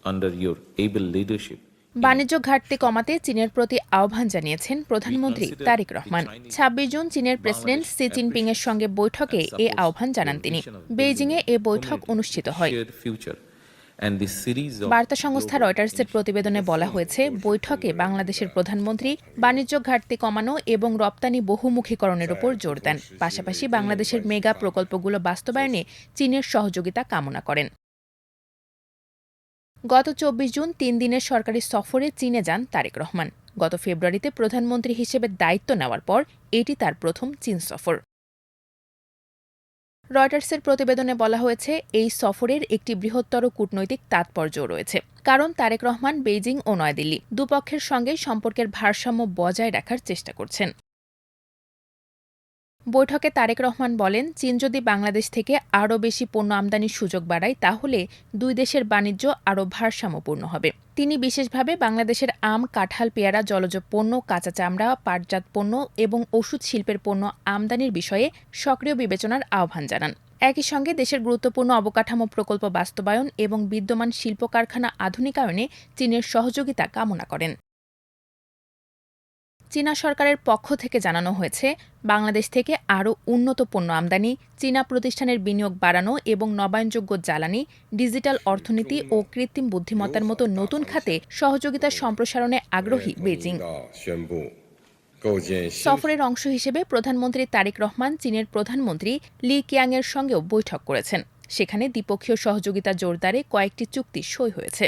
under your able leadership. বাণিজ্য ঘাটতি কমাতে চীনের প্রতি আহ্বান জানিয়েছেন প্রধানমন্ত্রী তারেক রহমান। ২৬ জুন চীনের প্রেসিডেন্ট শি জিনপিং এর সঙ্গে বৈঠকে এ আহ্বান জানান তিনি। বেইজিংয়ে এ বৈঠক অনুষ্ঠিত হয়। বার্তা সংস্থা রয়টার্সের প্রতিবেদনে বলা হয়েছে, বৈঠকে বাংলাদেশের প্রধানমন্ত্রী বাণিজ্য ঘাটতি কমানো এবং রপ্তানি বহুমুখীকরণের উপর জোর দেন। পাশাপাশি বাংলাদেশের মেগা প্রকল্পগুলো বাস্তবায়নে চীনের সহযোগিতা কামনা করেন। গত ২৪ জুন ৩ দিনের সরকারি সফরে চীনে যান তারেক রহমান। গত ফেব্রুয়ারিতে প্রধানমন্ত্রী হিসেবে দায়িত্ব নেওয়ার পর এটি তার প্রথম চীন সফর। রয়টার্সের প্রতিবেদনে বলা হয়েছে, এই সফরের একটি বৃহত্তর কূটনৈতিক তাৎপর্য রয়েছে। কারণ তারেক রহমান বেইজিং ও নয়াদিল্লি দুপক্ষের সঙ্গে সম্পর্কের ভারসাম্য বজায় রাখার চেষ্টা করছেন। বৈঠকে তারেক রহমান বলেন, চীন যদি বাংলাদেশ থেকে আরও বেশি পণ্য আমদানির সুযোগ বাড়ায় তাহলে দুই দেশের বাণিজ্য আরও ভারসাম্যপূর্ণ হবে। তিনি বিশেষভাবে বাংলাদেশের আম, কাঁঠাল, পেয়ারা, জলজ পণ্য, কাঁচা চামড়া, পাটজাত পণ্য এবং ওষুধ শিল্পের পণ্য আমদানির বিষয়ে সক্রিয় বিবেচনার আহ্বান জানান। একই সঙ্গে দেশের গুরুত্বপূর্ণ অবকাঠামো প্রকল্প বাস্তবায়ন এবং বিদ্যমান শিল্প কারখানা আধুনিকায়নে চীনের সহযোগিতা কামনা করেন। চীনা সরকারের পক্ষ থেকে জানানো হয়েছে, বাংলাদেশ থেকে আরও উন্নত পণ্য আমদানি, চীনা প্রতিষ্ঠানের বিনিয়োগ বাড়ানো এবং নবায়নযোগ্য জ্বালানি, ডিজিটাল অর্থনীতি ও কৃত্রিম বুদ্ধিমত্তার মতো নতুন খাতে সহযোগিতা সম্প্রসারণে আগ্রহী বেইজিং। সফরের অংশ হিসেবে প্রধানমন্ত্রী তারেক রহমান চীনের প্রধানমন্ত্রী লি কিয়াংয়ের সঙ্গেও বৈঠক করেছেন। সেখানে দ্বিপক্ষীয় সহযোগিতা জোরদারে কয়েকটি চুক্তি সই হয়েছে।